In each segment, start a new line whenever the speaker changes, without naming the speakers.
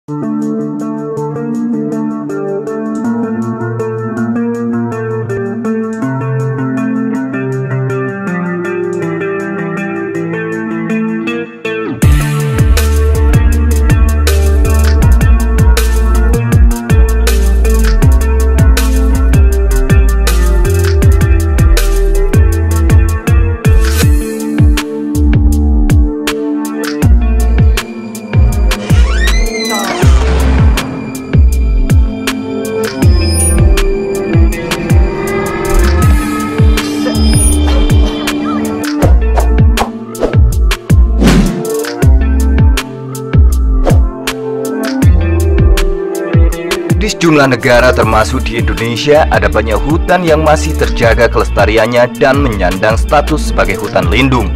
Di sejumlah negara termasuk di Indonesia, ada banyak hutan yang masih terjaga kelestariannya dan menyandang status sebagai hutan lindung.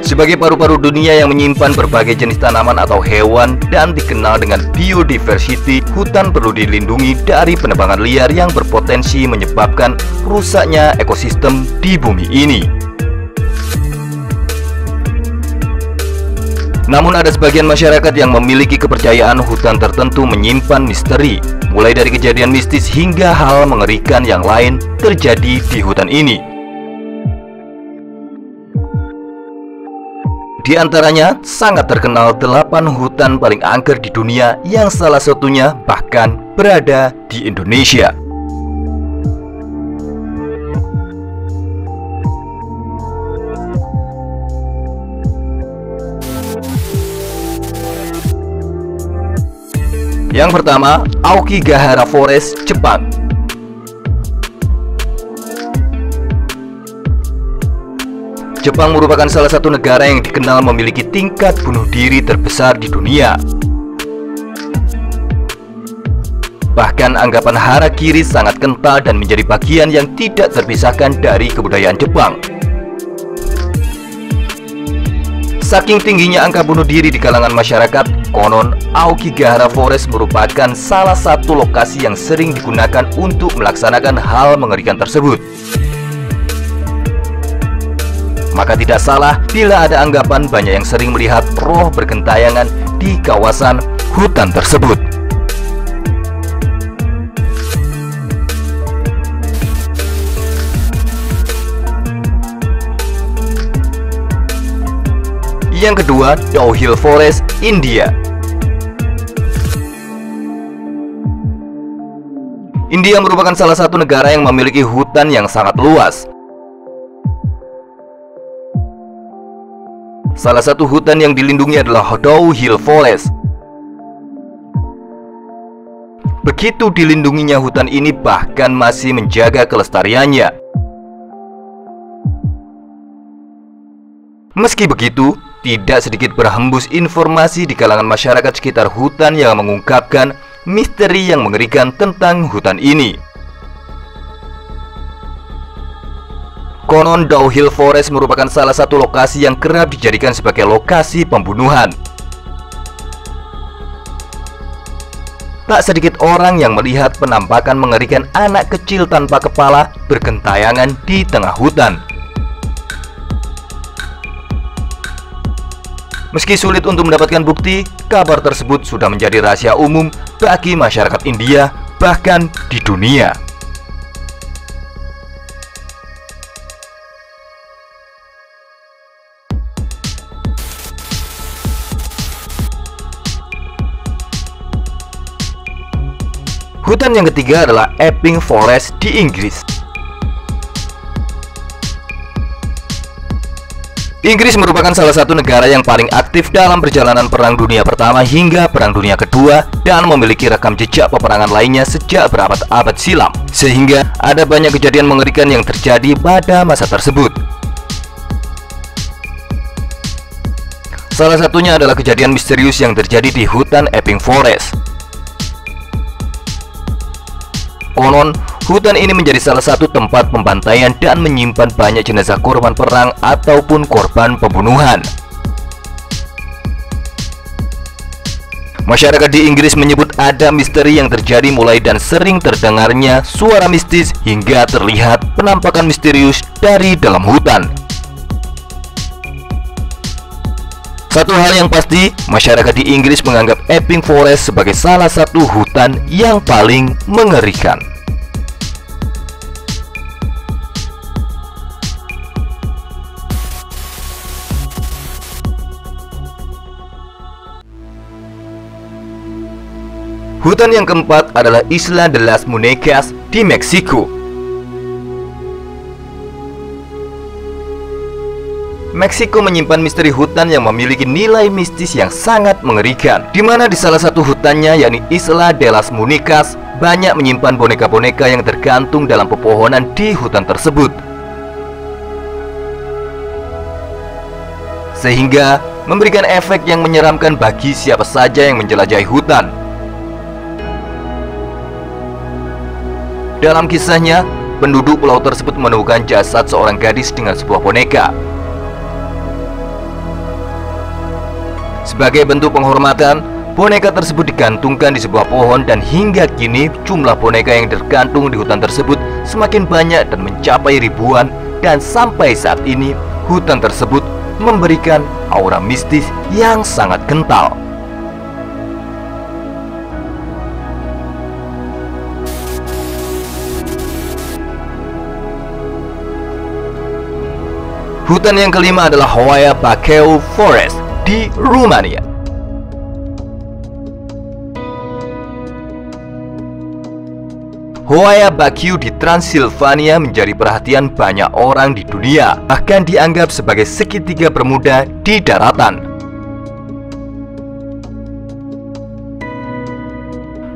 Sebagai paru-paru dunia yang menyimpan berbagai jenis tanaman atau hewan dan dikenal dengan biodiversity, hutan perlu dilindungi dari penebangan liar yang berpotensi menyebabkan rusaknya ekosistem di bumi ini. Namun ada sebagian masyarakat yang memiliki kepercayaan hutan tertentu menyimpan misteri, mulai dari kejadian mistis hingga hal mengerikan yang lain terjadi di hutan ini. Di antaranya, sangat terkenal 8 hutan paling angker di dunia yang salah satunya bahkan berada di Indonesia. Yang pertama, Aokigahara Forest, Jepang. Jepang merupakan salah satu negara yang dikenal memiliki tingkat bunuh diri terbesar di dunia. Bahkan anggapan harakiri sangat kental dan menjadi bagian yang tidak terpisahkan dari kebudayaan Jepang. Saking tingginya angka bunuh diri di kalangan masyarakat, konon Aokigahara Forest merupakan salah satu lokasi yang sering digunakan untuk melaksanakan hal mengerikan tersebut. Maka tidak salah bila ada anggapan banyak yang sering melihat roh bergentayangan di kawasan hutan tersebut. Yang kedua, Dow Hill Forest, India. India merupakan salah satu negara yang memiliki hutan yang sangat luas. Salah satu hutan yang dilindungi adalah Dow Hill Forest. Begitu dilindunginya hutan ini, bahkan masih menjaga kelestariannya. Meski begitu, tidak sedikit berhembus informasi di kalangan masyarakat sekitar hutan yang mengungkapkan misteri yang mengerikan tentang hutan ini. Konon Dow Hill Forest merupakan salah satu lokasi yang kerap dijadikan sebagai lokasi pembunuhan. Tak sedikit orang yang melihat penampakan mengerikan anak kecil tanpa kepala bergentayangan di tengah hutan. Meski sulit untuk mendapatkan bukti, kabar tersebut sudah menjadi rahasia umum bagi masyarakat India, bahkan di dunia. Hutan yang ketiga adalah Epping Forest di Inggris. Inggris merupakan salah satu negara yang paling aktif dalam perjalanan Perang Dunia Pertama hingga Perang Dunia Kedua dan memiliki rekam jejak peperangan lainnya sejak berabad-abad silam, sehingga ada banyak kejadian mengerikan yang terjadi pada masa tersebut. Salah satunya adalah kejadian misterius yang terjadi di hutan Epping Forest. Konon, hutan ini menjadi salah satu tempat pembantaian dan menyimpan banyak jenazah korban perang ataupun korban pembunuhan. Masyarakat di Inggris menyebut ada misteri yang terjadi mulai dan sering terdengarnya suara mistis hingga terlihat penampakan misterius dari dalam hutan. Satu hal yang pasti, masyarakat di Inggris menganggap Epping Forest sebagai salah satu hutan yang paling mengerikan. Hutan yang keempat adalah Isla de las Muñecas di Meksiko. Meksiko menyimpan misteri hutan yang memiliki nilai mistis yang sangat mengerikan, di mana di salah satu hutannya, yakni Isla de las Muñecas, banyak menyimpan boneka-boneka yang tergantung dalam pepohonan di hutan tersebut, sehingga memberikan efek yang menyeramkan bagi siapa saja yang menjelajahi hutan. Dalam kisahnya, penduduk pulau tersebut menemukan jasad seorang gadis dengan sebuah boneka. Sebagai bentuk penghormatan, boneka tersebut digantungkan di sebuah pohon, dan hingga kini jumlah boneka yang tergantung di hutan tersebut semakin banyak dan mencapai ribuan, dan sampai saat ini hutan tersebut memberikan aura mistis yang sangat kental. Hutan yang kelima adalah Hoia Bacău Forest di Rumania. Hoia Bacău di Transilvania menjadi perhatian banyak orang di dunia, bahkan dianggap sebagai segitiga bermuda di daratan.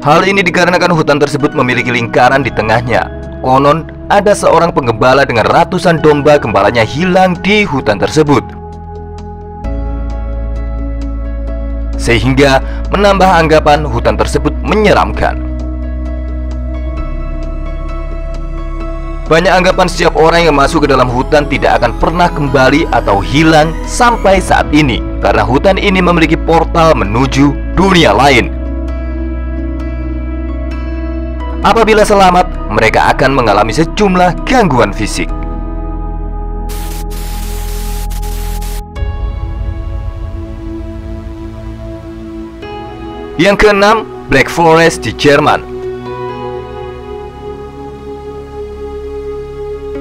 Hal ini dikarenakan hutan tersebut memiliki lingkaran di tengahnya. Konon, ada seorang penggembala dengan ratusan domba gembalanya hilang di hutan tersebut, sehingga menambah anggapan hutan tersebut menyeramkan. Banyak anggapan setiap orang yang masuk ke dalam hutan tidak akan pernah kembali atau hilang sampai saat ini, karena hutan ini memiliki portal menuju dunia lain. Apabila selamat, mereka akan mengalami sejumlah gangguan fisik. Yang keenam, Black Forest di Jerman.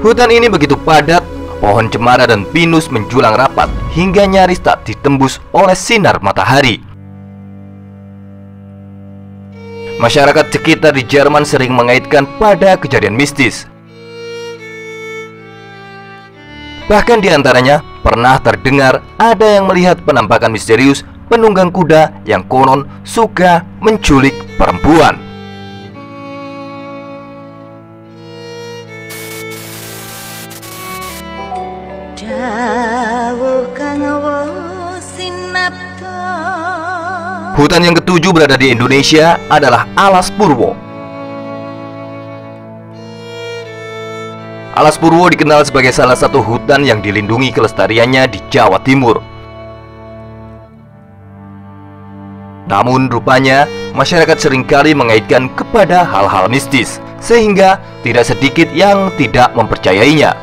Hutan ini begitu padat, pohon cemara dan pinus menjulang rapat hingga nyaris tak ditembus oleh sinar matahari. Masyarakat sekitar di Jerman sering mengaitkan pada kejadian mistis. Bahkan diantaranya pernah terdengar ada yang melihat penampakan misterius penunggang kuda yang konon suka menculik perempuan. Hutan yang ketujuh berada di Indonesia adalah Alas Purwo. Alas Purwo dikenal sebagai salah satu hutan yang dilindungi kelestariannya di Jawa Timur. Namun rupanya masyarakat seringkali mengaitkan kepada hal-hal mistis, sehingga tidak sedikit yang tidak mempercayainya.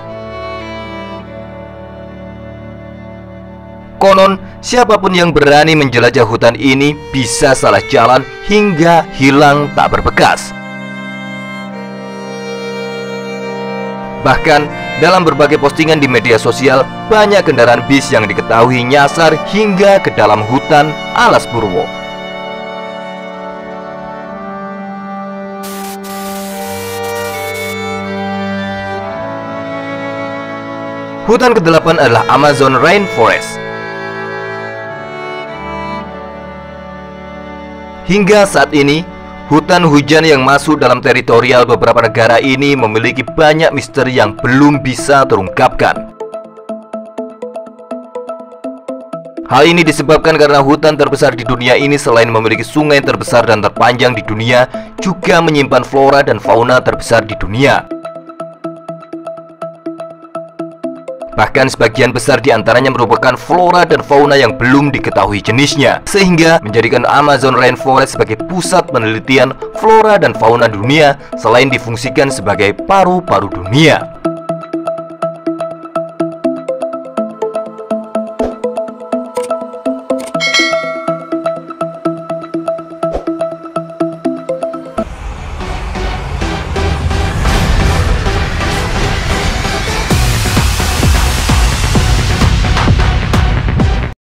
Konon, siapapun yang berani menjelajah hutan ini bisa salah jalan hingga hilang tak berbekas. Bahkan, dalam berbagai postingan di media sosial, banyak kendaraan bis yang diketahui nyasar hingga ke dalam hutan Alas Purwo. Hutan ke-8 adalah Amazon Rainforest. Hingga saat ini, hutan hujan yang masuk dalam teritorial beberapa negara ini memiliki banyak misteri yang belum bisa terungkapkan. Hal ini disebabkan karena hutan terbesar di dunia ini selain memiliki sungai terbesar dan terpanjang di dunia, juga menyimpan flora dan fauna terbesar di dunia. Bahkan sebagian besar di antaranya merupakan flora dan fauna yang belum diketahui jenisnya, sehingga menjadikan Amazon Rainforest sebagai pusat penelitian flora dan fauna dunia, selain difungsikan sebagai paru-paru dunia.